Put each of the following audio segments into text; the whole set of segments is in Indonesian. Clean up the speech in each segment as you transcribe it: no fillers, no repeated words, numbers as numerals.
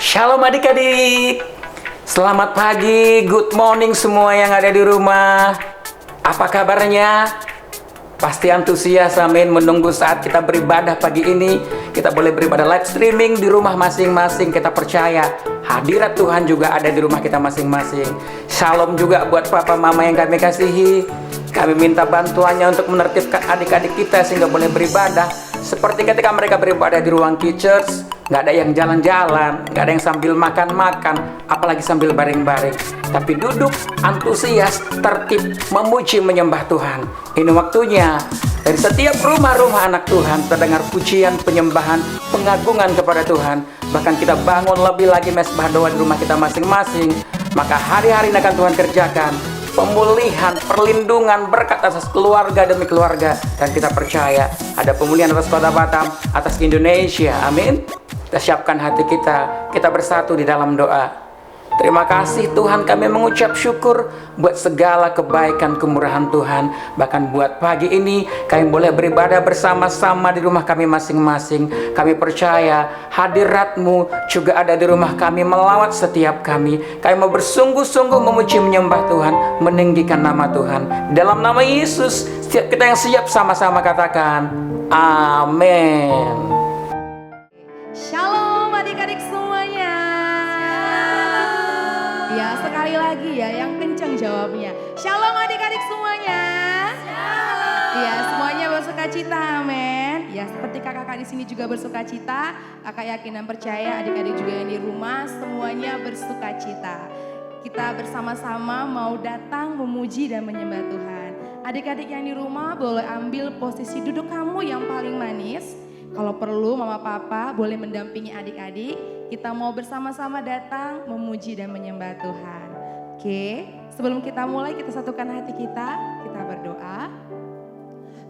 Shalom adik-adik. Selamat pagi, good morning semua yang ada di rumah. Apa kabarnya? Pasti antusias, amin, menunggu saat kita beribadah pagi ini. Kita boleh beribadah live streaming di rumah masing-masing. Kita percaya hadirat Tuhan juga ada di rumah kita masing-masing. Shalom juga buat papa mama yang kami kasihi. Kami minta bantuannya untuk menertibkan adik-adik kita sehingga boleh beribadah seperti ketika mereka beribadah di ruang K-Church. Nggak ada yang jalan-jalan, nggak ada yang sambil makan-makan, apalagi sambil baring-baring, tapi duduk antusias, tertib, memuji, menyembah Tuhan. Ini waktunya dari setiap rumah-rumah anak Tuhan terdengar pujian, penyembahan, pengagungan kepada Tuhan. Bahkan kita bangun lebih lagi mesbah doa di rumah kita masing-masing. Maka hari-hari ini akan Tuhan kerjakan pemulihan, perlindungan, berkat atas keluarga demi keluarga. Dan kita percaya ada pemulihan atas kota Batam, atas Indonesia. Amin. Kita siapkan hati kita bersatu di dalam doa. Terima kasih Tuhan, kami mengucap syukur buat segala kebaikan kemurahan Tuhan. Bahkan buat pagi ini kami boleh beribadah bersama-sama di rumah kami masing-masing. Kami percaya hadirat-Mu juga ada di rumah kami, melawat setiap kami. Kami mau bersungguh-sungguh memuji menyembah Tuhan, meninggikan nama Tuhan. Dalam nama Yesus, setiap kita yang siap sama-sama katakan amin. Shalom adik-adik semuanya. Ya, sekali lagi ya, yang kenceng jawabnya. Shalom adik-adik semuanya. Ya, semuanya bersukacita, amin. Ya, seperti kakak-kakak di sini juga bersukacita, kakak yakin dan percaya adik-adik juga yang di rumah semuanya bersukacita. Kita bersama-sama mau datang memuji dan menyembah Tuhan. Adik-adik yang di rumah boleh ambil posisi duduk kamu yang paling manis. Kalau perlu mama papa boleh mendampingi adik-adik. Kita mau bersama-sama datang memuji dan menyembah Tuhan. Oke, sebelum kita mulai kita satukan hati kita berdoa.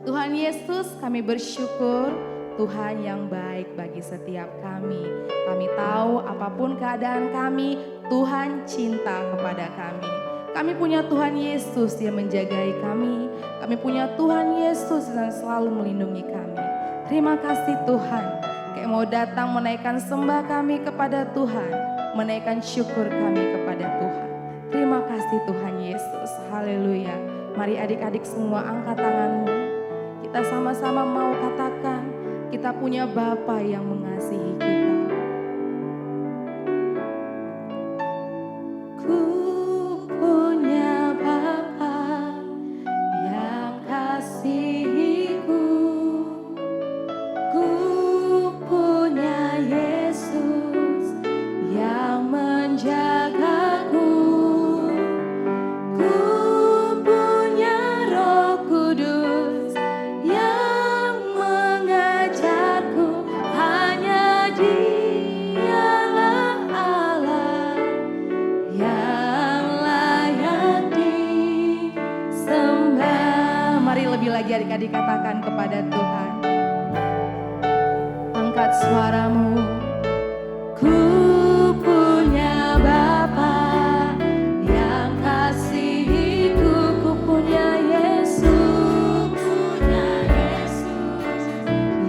Tuhan Yesus, kami bersyukur Tuhan yang baik bagi setiap kami. Kami tahu apapun keadaan kami, Tuhan cinta kepada kami. Kami punya Tuhan Yesus yang menjagai kami. Kami punya Tuhan Yesus yang selalu melindungi kami. Terima kasih Tuhan, kayak mau datang menaikkan sembah kami kepada Tuhan, menaikkan syukur kami kepada Tuhan. Terima kasih Tuhan Yesus, haleluya. Mari adik-adik semua angkat tanganmu, kita sama-sama mau katakan, kita punya Bapa yang mengasihi kita. Ku punya Bapa yang kasihiku. Ku punya Yesus yang menjagaku. Ku punya Roh Kudus yang mengajarku. Hanya Dialah Allah yang layak disembah. Mari lebih lagi adik-adik katakan kepada Tuhan. Angkat suaramu. Ku punya Bapa yang kasihiku. Ku punya Yesus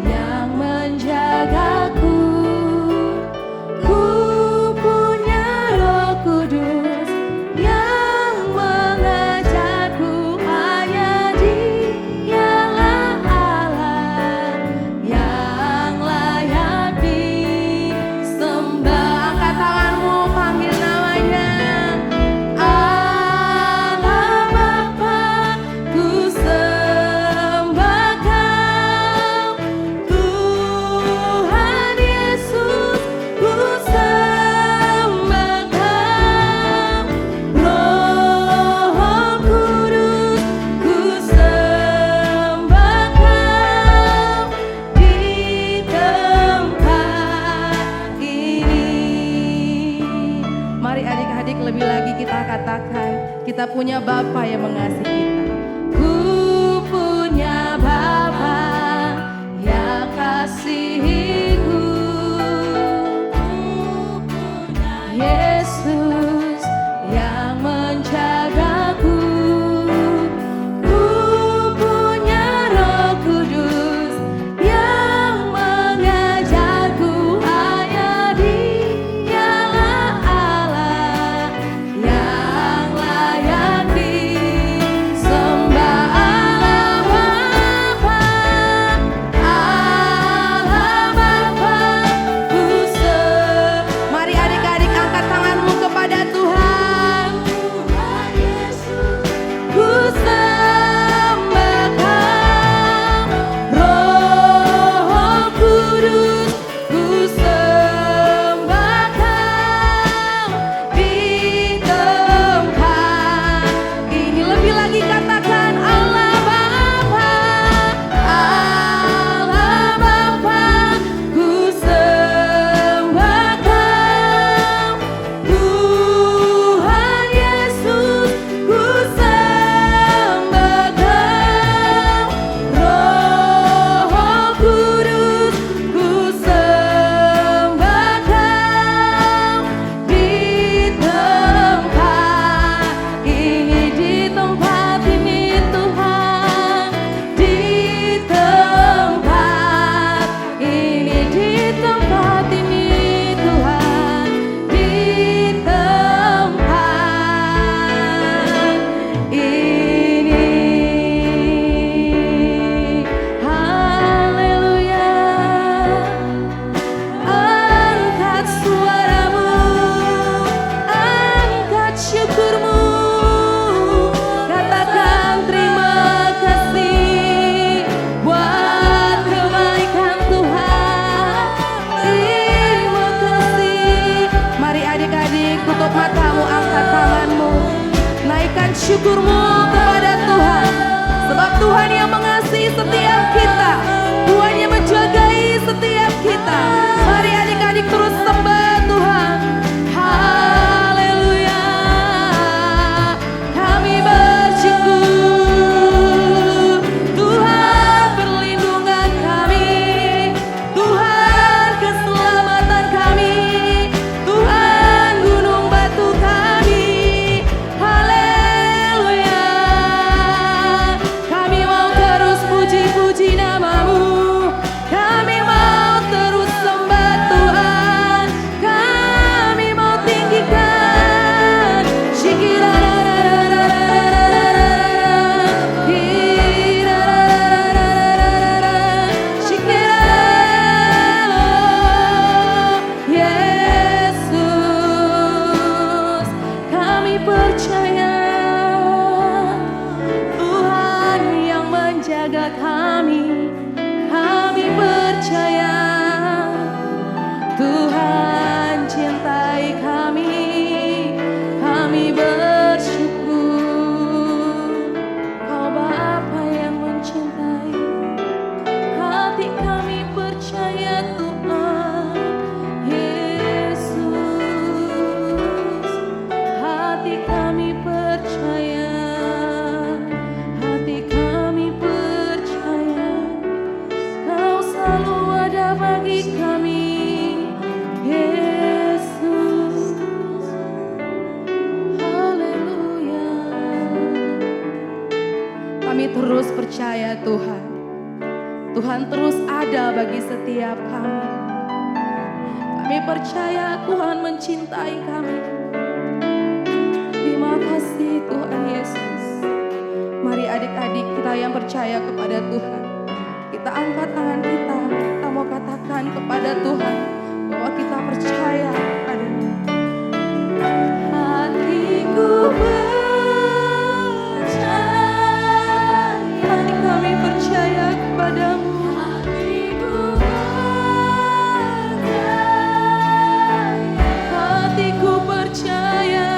yang menjagaku. Ku punya Roh Kudus yang mengajarku. Hanya Dialah Allah yang layak disembah. Angkat tanganmu, panggil namanya. Allah Bapa, ku sembah Kau. Tuhan Yesus, ku sembah Kau. Roh Kudus, ku sembah Kau di tempat ini. Mari adik-adik lebih lagi kita katakan, kita punya Bapa yang mengasihi kita. Ku punya Bapa yang kasihiku. Yesus yang menjagaku. Ku punya Roh Kudus yang mengajarku. Hanya Dia bersyukurmu kepada Tuhan. Sebab Tuhan yang mengasihi setiap kita, Tuhan yang menjagai setiap kita. Mari adik-adik terus sembah Tuhan. Haleluya. Kami bersyukur, Tuhan perlindungan kami, Tuhan keselamatan kami, Tuhan gunung batu kami. Haleluya. Kami mau terus puji-puji namamu, kami mau terus sembah Tuhan, kami mau tinggikan Yesus. Kami percaya Tuhan yang menjaga kami, kami percaya Tuhan cintai kami, kami bersyukur. Kau Bapa yang mencintai, hati kami percaya Tuhan Yesus. Hati kami percaya, hati kami percaya, Kau selalu ada bagi kami, Yesus. Haleluya. Kami terus percaya Tuhan, Tuhan terus ada bagi setiap kami. Kami percaya Tuhan mencintai kami. Terima kasih Tuhan Yesus. Mari adik-adik kita yang percaya kepada Tuhan, kita angkat tangan kita, kita mau katakan kepada Tuhan bahwa kita percaya kepada-Nya. Hatiku percaya, hati kami percaya kepadamu. Hatiku percaya,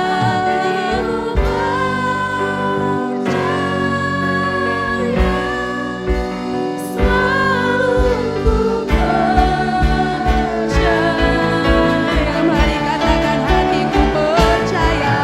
selalu ku percaya. Mari katakan hatiku percaya,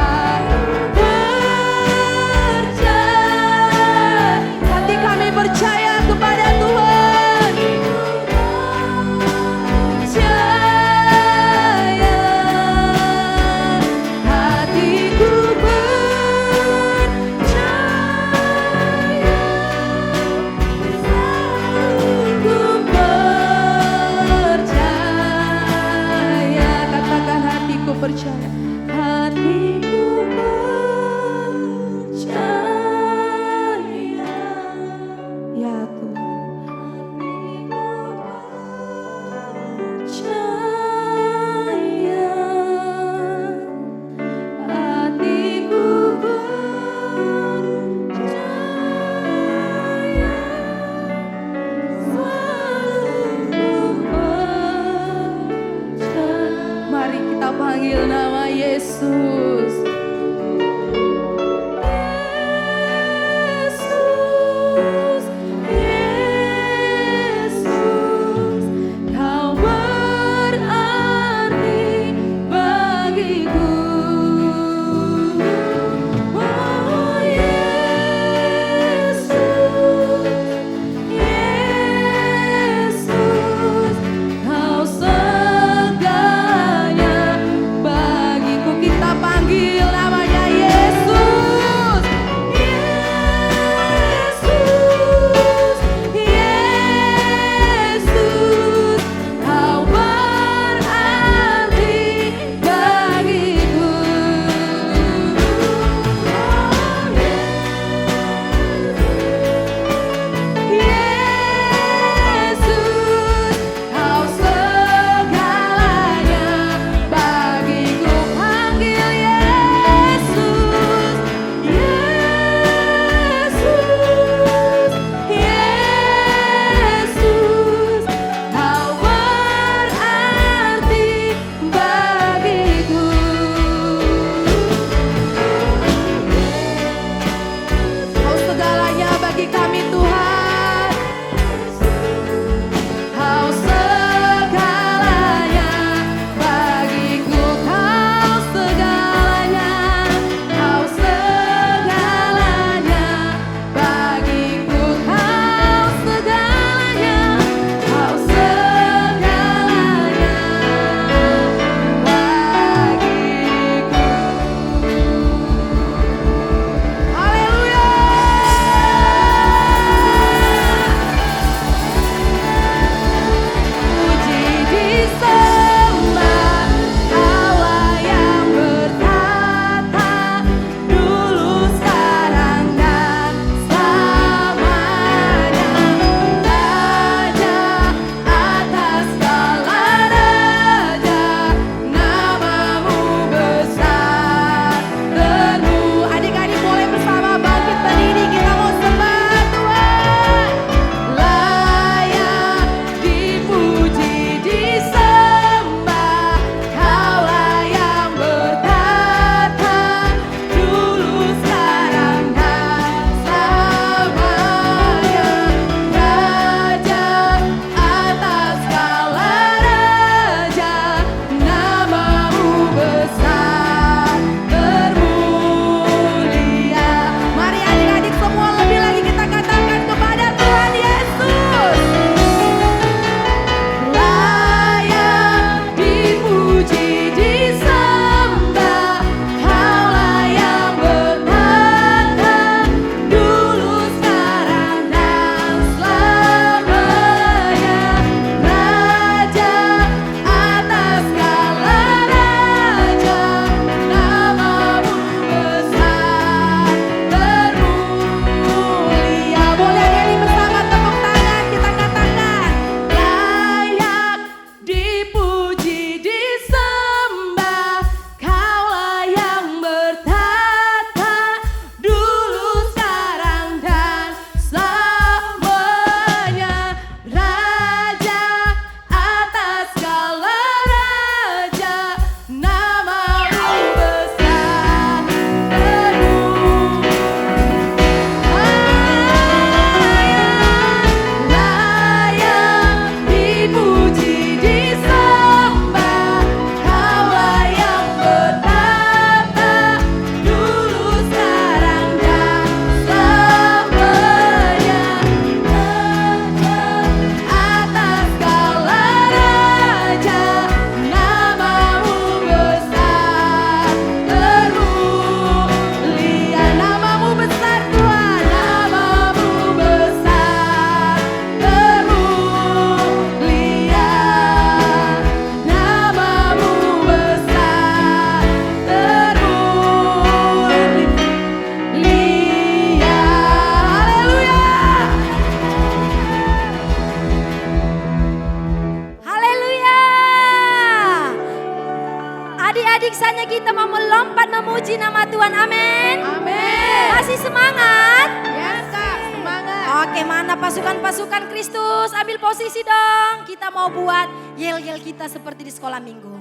adik-adik, saatnya kita mau melompat memuji nama Tuhan. Amin. Amin. Masih semangat? Yes, Kak, semangat. Oke, mana pasukan-pasukan Kristus? Ambil posisi dong. Kita mau buat yel-yel kita seperti di sekolah minggu.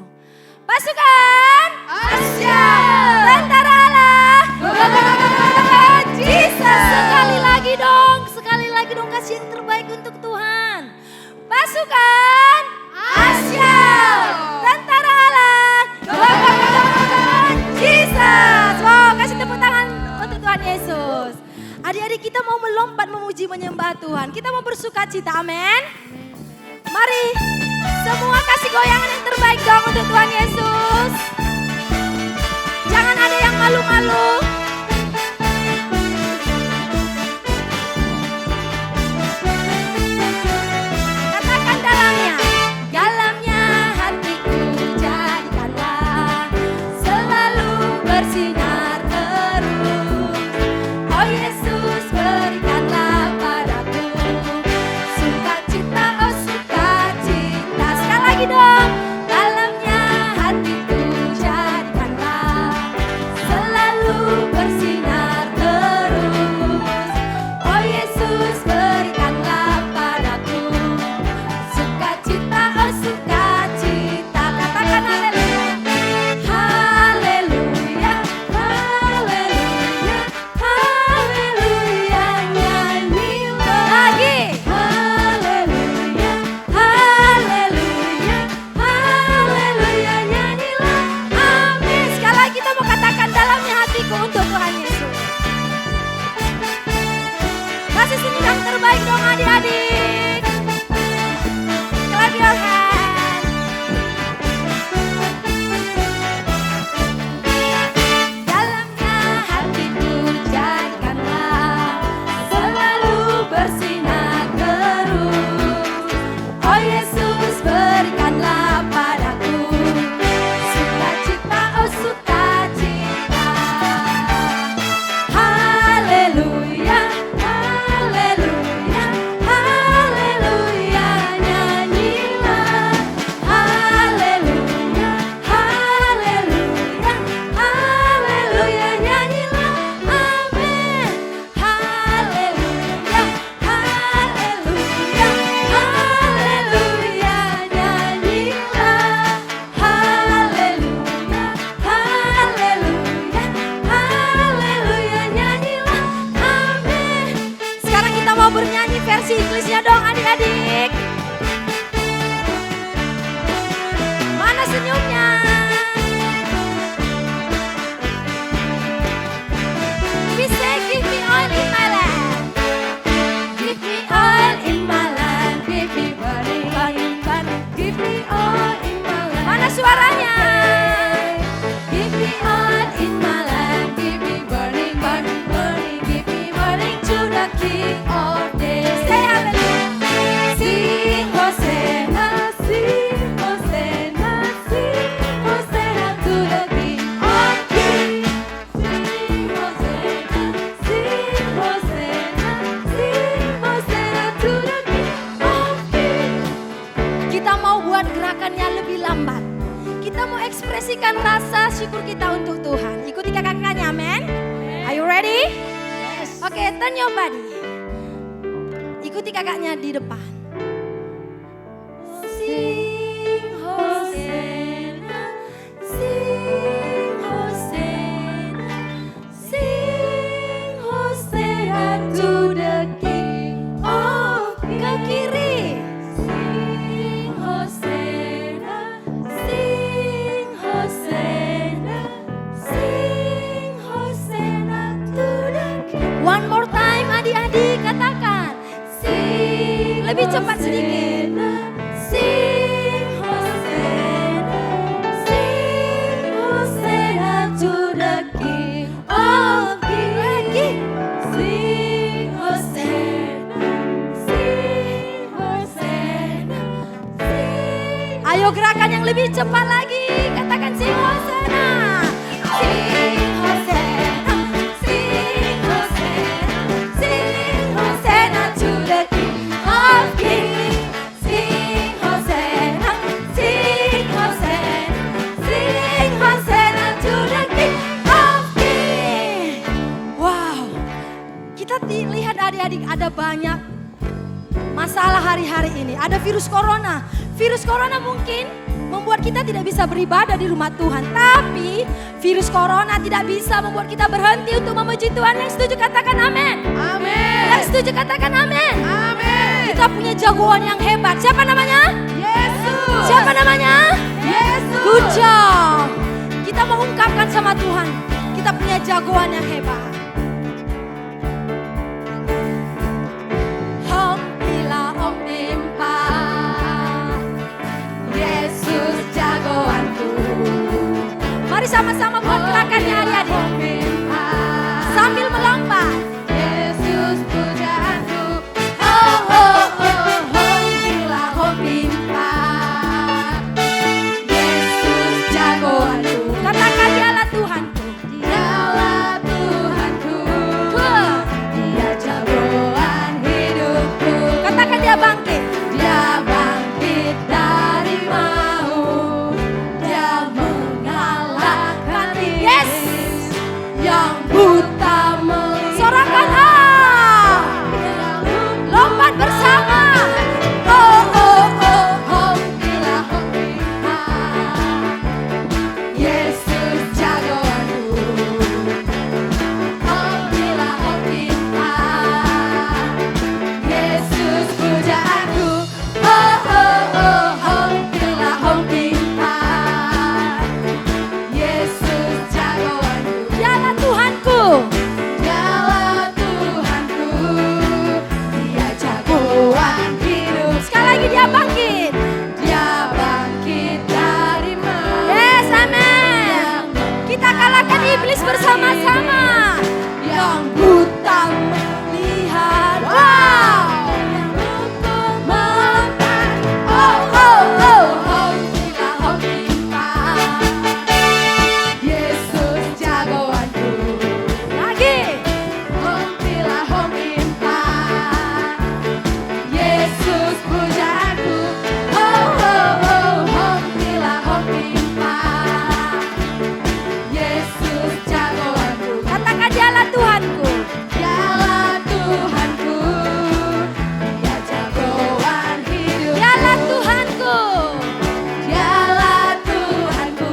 Pasukan Asia. Tentara Allah. Jesus. Sekali lagi dong kasih yang terbaik untuk Tuhan. Pasukan Asia. Tentara Allah. Jesus. Wow, kasih tepuk tangan untuk Tuhan Yesus. Adik-adik, kita mau melompat memuji menyembah Tuhan. Kita mau bersuka cita, amin. Mari semua kasih goyangan yang terbaik dong untuk Tuhan Yesus. Jangan ada yang malu-malu. Katakan dalamnya hatiku jadikanlah selalu bersinar terus. Oh Yesus, berikanlah padaku sukacita, oh sukacita. Sekali lagi dong. Dalamnya hatiku jadikanlah selalu bersinar terus. Oh Yesus, berikanlah padaku sukacita, oh sukacita. Katakan haleluya. Haleluya, haleluya, haleluya, nyanyilah lagi. Haleluya, haleluya, haleluya, nyanyilah. Amin. Sekali lagi kita mau katakan dalamnya hatiku untuk Tuhan Yesus. Kasih senyum yang terbaik dong adik-adik. Clap your hand. Dalamnya hatiku jadikanlah selalu bersinar terus. Oh Yesus, berikanlah padaku sukacita, oh sukacita. Haleluya, haleluya, haleluya, nyanyilah. Haleluya, haleluya, haleluya, nyanyilah. Amin. Haleluya, haleluya, haleluya, nyanyilah. Haleluya, haleluya, haleluya, nyanyilah. Amin. Sekarang kita mau bernyanyi versi Inggrisnya dong adik-adik. Mana senyumnya? We say give me oil in my lamp. Give me oil in my lamp. Give me burning, burning, burning. Give me oil in my lamp. Mana suaranya? Give me oil in my lamp. Give me burning, burning, burning. Give me burning to the King of Days. Say hallelujah. Sing Hosanna, sing Hosanna, sing Hosanna to the King of Kings. Sing Hosanna, sing Hosanna, sing Hosanna to the King of Kings. Kita mau buat gerakannya lebih lambat. Kita mau ekspresikan rasa syukur kita untuk Tuhan. Ikuti kakak-kakaknya, amen. Are you ready? Yes. Oke, turn your body. Ikuti kakaknya di depan. Sing Hosanna, sing Hosanna, sing Hosanna to the King of Kings. Ke kiri. Sing Hosanna, sing Hosanna, sing Hosanna to the King. One more time adik-adik, katakan. Sing. Lebih cepat sedikit. Sing Hosanna, sing Hosanna to the King of Kings. Lagi. Sing Hosanna, sing Hosanna, sing. Ayo gerakan yang lebih cepat lagi. Katakan sing Hosanna. Sing Hosanna, sing Hosanna, sing Hosanna to the King of Kings. Sing Hosanna, sing Hosanna, sing Hosanna. ada banyak masalah hari-hari ini. Ada virus corona. Virus corona mungkin membuat kita tidak bisa beribadah di rumah Tuhan. Tapi virus corona tidak bisa membuat kita berhenti untuk memuji Tuhan. Yang setuju katakan amin. Amin. Yang setuju katakan amin. Amin. Kita punya jagoan yang hebat. Siapa namanya? Yesus. Siapa namanya? Yesus. Good job. Kita mengungkapkan sama Tuhan, kita punya jagoan yang hebat. Om Bila Om Impa, Yesus jagoanku. Mari sama-sama buat gerakannya adik-adik. Sambil melompat. Yesus pujaanku. Oh oh oh, Om Bila Om Impa, Yesus jagoanku. Katakan dialah Tuhanku. Dialah Tuhanku. Dia jagoan hidupku. Katakan dia bangkit. Dia bangkit dari maut. Dia mengalahkan iblis yang buta melihat. Sorakan lompat bersama. Oh oh oh, Om Bila Om Impa, Yesus jagoanku. Om Bila Om Impa, Yesus pujaanku. Oh oh oh, Om Bila Om Impa, Yesus jagoanku. Dialah Tuhanku. Dialah Tuhanku. Dia jagoan hidup. Sekali lagi dia bangkit. Dia bangkit dari maut. Yes, amin. Kita kalahkan iblis bersama-sama. Yang buta melihat. Wow. Yang lumpuh melompat. Oh oh oh, Om Bila Om Impa, Yesus jagoanku. Lagi. Om Bila Om Impa, Yesus pujaanku. Oh oh oh, Om Bila Om Impa, Yesus jagoanku. Katakan dialah Tuhanku. Dialah Tuhanku. Dia jagoan hidup. Dialah Tuhanku. Dialah Tuhanku.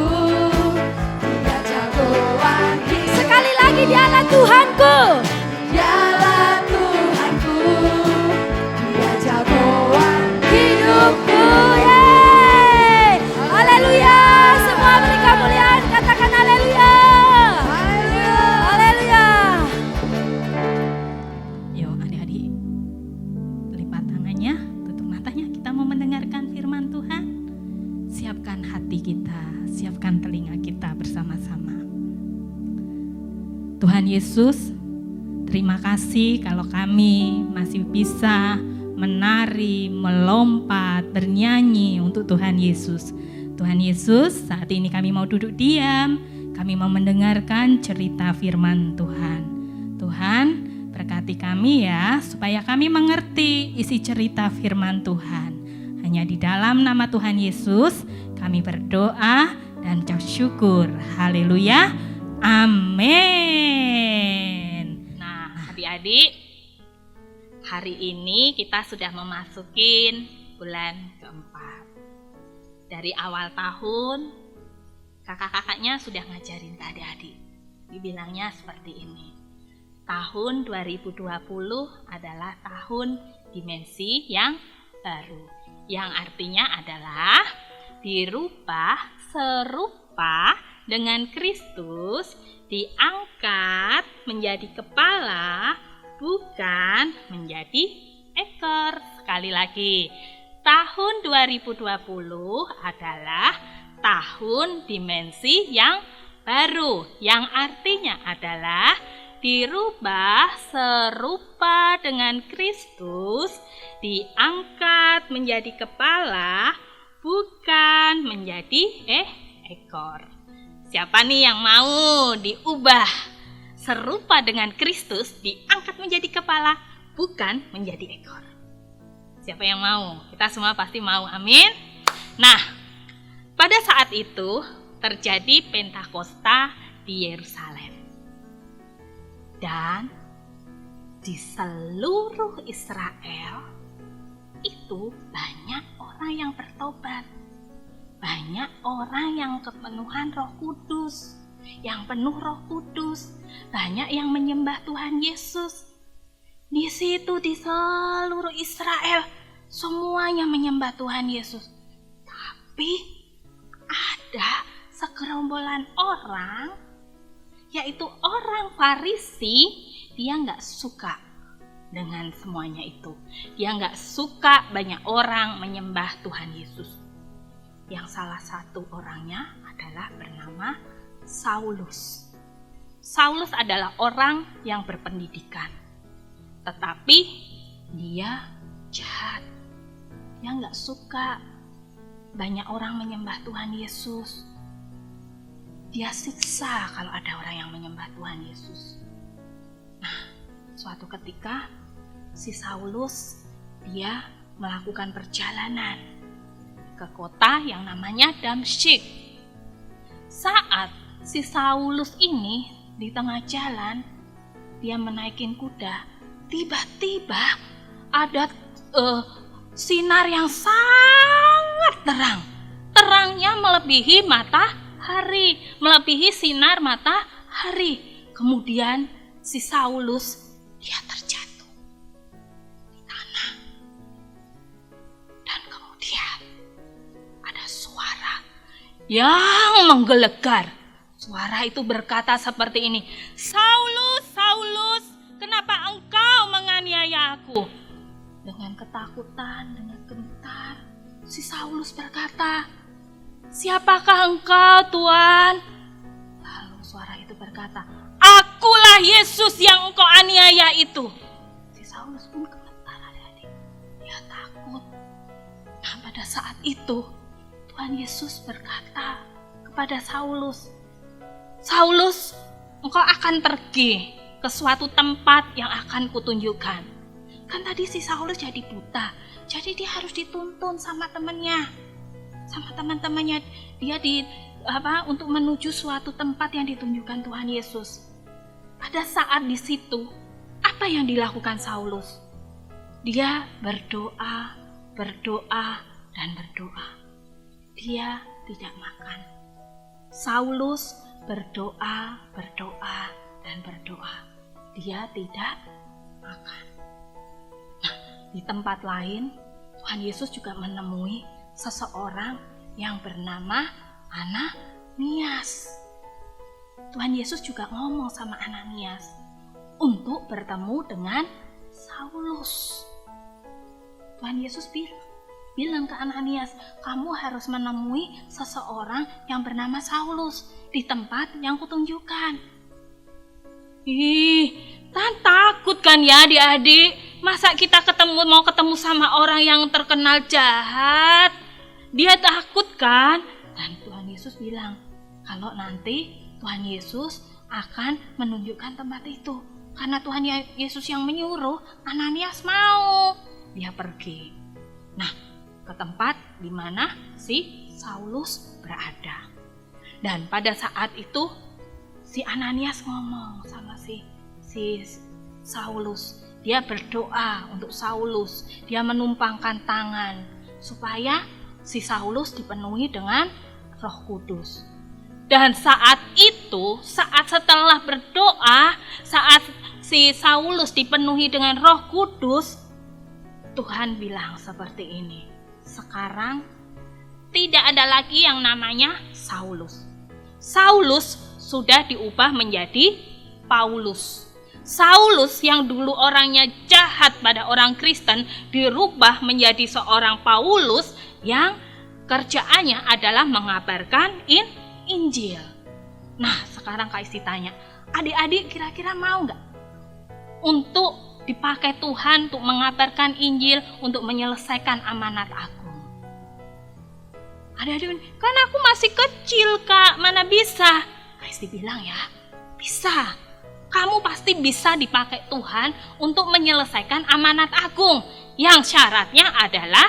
Dia jagoan hidup. Sekali lagi dialah Tuhanku. Dialah Tuhanku. Dia jagoan hidupku. Yeay. Haleluya. Semua beri kemuliaan. Katakan haleluya. Haleluya. Yuk adik-adik, lipat tangannya, tutup matanya, kita mau mendengarkan firman Tuhan. Siapkan hati kita, siapkan telinga kita bersama-sama. Tuhan Yesus, terima kasih kalau kami masih bisa menari, melompat, bernyanyi untuk Tuhan Yesus. Tuhan Yesus, saat ini kami mau duduk diam, kami mau mendengarkan cerita firman Tuhan. Tuhan, berkati kami ya, supaya kami mengerti isi cerita firman Tuhan. Hanya di dalam nama Tuhan Yesus, kami berdoa dan ucap syukur. Haleluya. Amin. Nah, adik-adik, hari ini kita sudah memasuki bulan keempat. Dari awal tahun, kakak-kakaknya sudah ngajarin ke adik-adik. Dibilangnya seperti ini. Tahun 2020 adalah tahun dimensi yang baru. Yang artinya adalah dirubah serupa dengan Kristus, diangkat menjadi kepala, bukan menjadi ekor. Sekali lagi, tahun 2020 adalah tahun dimensi yang baru, yang artinya adalah dirubah serupa dengan Kristus, diangkat menjadi kepala, bukan menjadi ekor. Siapa nih yang mau diubah serupa dengan Kristus, diangkat menjadi kepala, bukan menjadi ekor? Siapa yang mau? Kita semua pasti mau, amin. Nah, pada saat itu terjadi Pentakosta di Yerusalem. Dan di seluruh Israel itu banyak orang yang bertobat. Banyak orang yang kepenuhan Roh Kudus, yang penuh Roh Kudus. Banyak yang menyembah Tuhan Yesus. Di situ di seluruh Israel semuanya menyembah Tuhan Yesus. Tapi ada segerombolan orang, yaitu orang Farisi, dia nggak suka dengan semuanya itu. Dia nggak suka banyak orang menyembah Tuhan Yesus. Yang salah satu orangnya adalah bernama Saulus. Saulus adalah orang yang berpendidikan, tetapi dia jahat. Dia nggak suka banyak orang menyembah Tuhan Yesus. Dia siksa kalau ada orang yang menyembah Tuhan Yesus. Nah, suatu ketika si Saulus dia melakukan perjalanan ke kota yang namanya Damsyik. Saat si Saulus ini di tengah jalan, dia menaikin kuda, tiba-tiba ada sinar yang sangat terang. Terangnya melebihi matahari, melebihi sinar matahari. Kemudian si Saulus dia terjatuh di tanah. Dan kemudian ada suara yang menggelegar. Suara itu berkata seperti ini, "Saulus, Saulus, kenapa engkau menganiaya aku?" Dengan ketakutan, dengan gentar, si Saulus berkata, "Siapakah engkau, Tuhan?" Lalu suara itu berkata, "Akulah Yesus yang engkau aniaya itu." Si Saulus pun gemetar, adik-adik. Dia takut. Nah, pada saat itu Tuhan Yesus berkata kepada Saulus, "Saulus, engkau akan pergi ke suatu tempat yang akan kutunjukkan." Kan tadi si Saulus jadi buta, jadi dia harus dituntun sama temannya, sama teman-temannya. Dia untuk menuju suatu tempat yang ditunjukkan Tuhan Yesus. Pada saat di situ, apa yang dilakukan Saulus? Dia berdoa, dan berdoa. Dia tidak makan. Saulus berdoa, dan berdoa. Dia tidak makan. Nah, di tempat lain, Tuhan Yesus juga menemui seseorang yang bernama Ananias. Tuhan Yesus juga ngomong sama Ananias untuk bertemu dengan Saulus. Tuhan Yesus bilang ke Ananias, "Kamu harus menemui seseorang yang bernama Saulus di tempat yang kutunjukkan." Kan takut kan ya adik-adik? Masa kita mau ketemu sama orang yang terkenal jahat? Dia takut kan? Dan Tuhan Yesus bilang, kalau nanti Tuhan Yesus akan menunjukkan tempat itu. Karena Tuhan Yesus yang menyuruh, Ananias mau. Dia pergi. Nah, ke tempat di mana si Saulus berada. Dan pada saat itu, si Ananias ngomong sama si Saulus. Dia berdoa untuk Saulus. Dia menumpangkan tangan supaya si Saulus dipenuhi dengan Roh Kudus. Dan saat itu, saat setelah berdoa, saat si Saulus dipenuhi dengan Roh Kudus, Tuhan bilang seperti ini, "Sekarang tidak ada lagi yang namanya Saulus. Saulus sudah diubah menjadi Paulus. Saulus yang dulu orangnya jahat pada orang Kristen dirubah menjadi seorang Paulus yang kerjaannya adalah mengabarkan Injil." Nah, sekarang Kak Isti tanya, adik-adik kira-kira mau nggak untuk dipakai Tuhan untuk mengabarkan Injil, untuk menyelesaikan amanat agung? Adik-adik, kan aku masih kecil Kak, mana bisa? Kak Isti bilang ya, bisa. Kamu pasti bisa dipakai Tuhan untuk menyelesaikan amanat agung. Yang syaratnya adalah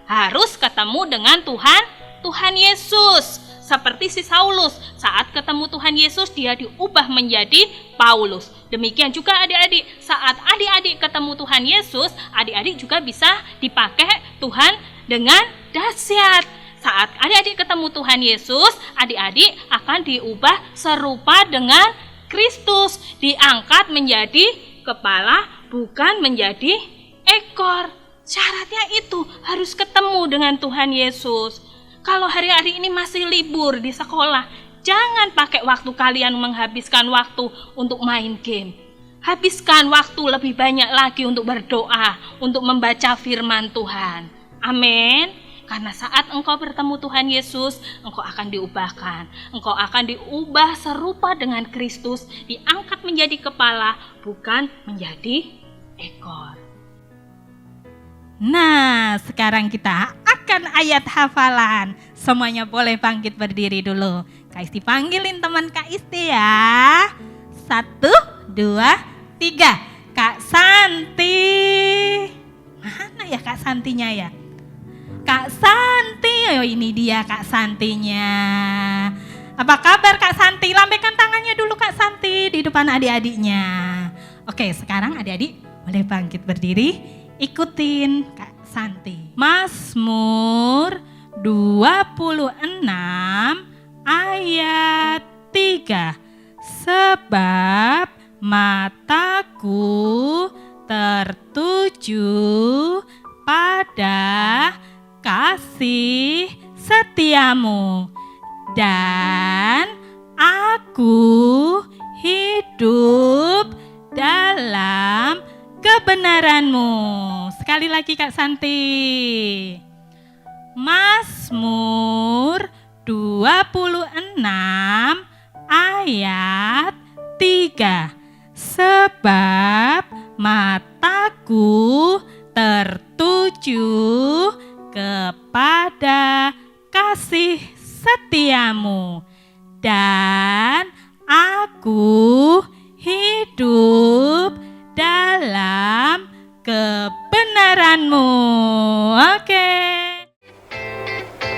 harus ketemu dengan Tuhan Yesus. Seperti si Saulus, saat ketemu Tuhan Yesus dia diubah menjadi Paulus. Demikian juga adik-adik, saat adik-adik ketemu Tuhan Yesus, adik-adik juga bisa dipakai Tuhan dengan dahsyat. Saat adik-adik ketemu Tuhan Yesus, adik-adik akan diubah serupa dengan Kristus, diangkat menjadi kepala, bukan menjadi ekor. Syaratnya itu harus ketemu dengan Tuhan Yesus. Kalau hari-hari ini masih libur di sekolah, jangan pakai waktu kalian menghabiskan waktu untuk main game. Habiskan waktu lebih banyak lagi untuk berdoa, untuk membaca firman Tuhan. Amin. Karena saat engkau bertemu Tuhan Yesus, engkau akan diubahkan. Engkau akan diubah serupa dengan Kristus, diangkat menjadi kepala, bukan menjadi ekor. Nah, sekarang kita akan ayat hafalan. Semuanya boleh bangkit berdiri dulu. Kak Isti panggilin teman Kak Isti ya. 1, 2, 3. Kak Santi. Mana ya Kak Santinya ya? Kak Santi, oh ini dia Kak Santinya. Apa kabar Kak Santi? Lambaikan tangannya dulu Kak Santi di depan adik-adiknya. Oke, sekarang adik-adik boleh bangkit berdiri, ikutin Kak Santi. Mazmur 26 ayat 3. Sebab mataku tertuju pada kasih setiamu, dan aku hidup dalam kebenaranmu. Sekali lagi Kak Santi. Mazmur 26 ayat 3. Sebab mataku tertuju kepada kasih setiamu, dan aku hidup dalam kebenaranmu. Oke.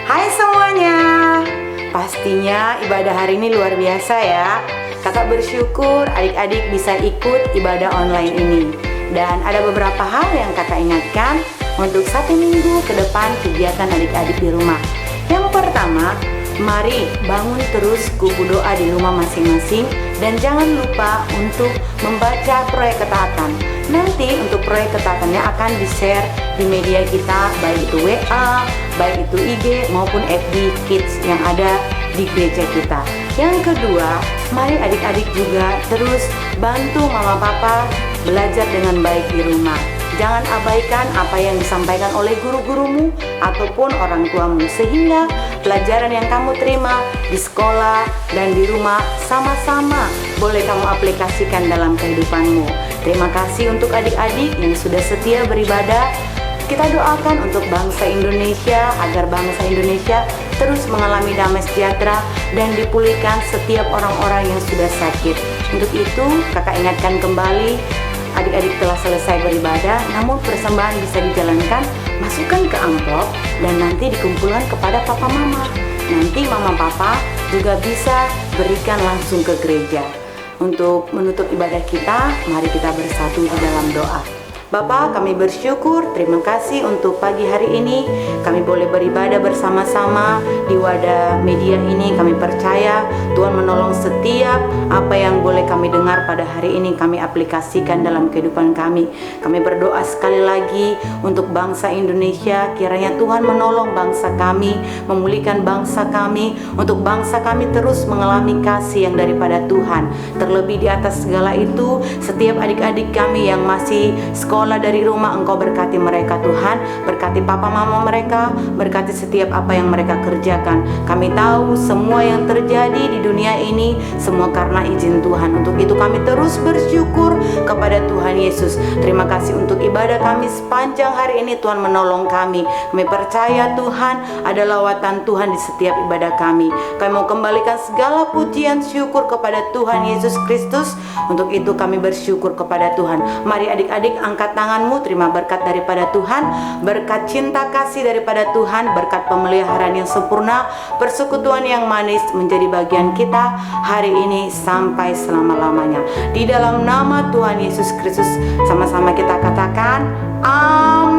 Hai semuanya, pastinya ibadah hari ini luar biasa ya. Kakak bersyukur adik-adik bisa ikut ibadah online ini. Dan ada beberapa hal yang kakak ingatkan untuk 1 minggu ke depan kegiatan adik-adik di rumah. Yang pertama, mari bangun terus kubu doa di rumah masing-masing. Dan jangan lupa untuk membaca proyek ketaatan. Nanti untuk proyek ketatannya akan di-share di media kita, baik itu WA, baik itu IG maupun FB Kids yang ada di gereja kita. Yang kedua, mari adik-adik juga terus bantu mama papa belajar dengan baik di rumah. Jangan abaikan apa yang disampaikan oleh guru-gurumu ataupun orang tuamu, sehingga pelajaran yang kamu terima di sekolah dan di rumah sama-sama boleh kamu aplikasikan dalam kehidupanmu. Terima kasih untuk adik-adik yang sudah setia beribadah. Kita doakan untuk bangsa Indonesia, agar bangsa Indonesia terus mengalami damai sejahtera dan dipulihkan setiap orang-orang yang sudah sakit. Untuk itu, kakak ingatkan kembali, adik-adik telah selesai beribadah, namun persembahan bisa dijalankan, masukkan ke amplop dan nanti dikumpulkan kepada papa mama. Nanti mama papa juga bisa berikan langsung ke gereja. Untuk menutup ibadah kita, mari kita bersatu di dalam doa. Bapa, kami bersyukur, terima kasih untuk pagi hari ini kami boleh beribadah bersama-sama di wadah media ini. Kami percaya Tuhan menolong setiap apa yang boleh kami dengar pada hari ini kami aplikasikan dalam kehidupan kami. Kami berdoa sekali lagi untuk bangsa Indonesia, kiranya Tuhan menolong bangsa kami, memulihkan bangsa kami, untuk bangsa kami terus mengalami kasih yang daripada Tuhan. Terlebih di atas segala itu, setiap adik-adik kami yang masih sekolah dari rumah, Engkau berkati mereka Tuhan, berkati papa mama mereka, berkati setiap apa yang mereka kerjakan. Kami tahu semua yang terjadi di dunia ini semua karena izin Tuhan. Untuk itu kami terus bersyukur kepada Tuhan Yesus. Terima kasih untuk ibadah kami sepanjang hari ini, Tuhan menolong kami. Kami percaya Tuhan ada lawatan Tuhan di setiap ibadah kami. Kami mau kembalikan segala pujian syukur kepada Tuhan Yesus Kristus. Untuk itu kami bersyukur kepada Tuhan. Mari adik-adik angkat angkat tanganmu, terima berkat daripada Tuhan, berkat cinta kasih daripada Tuhan, berkat pemeliharaan yang sempurna, persekutuan yang manis menjadi bagian kita hari ini sampai selama-lamanya. Di dalam nama Tuhan Yesus Kristus, sama-sama kita katakan amin.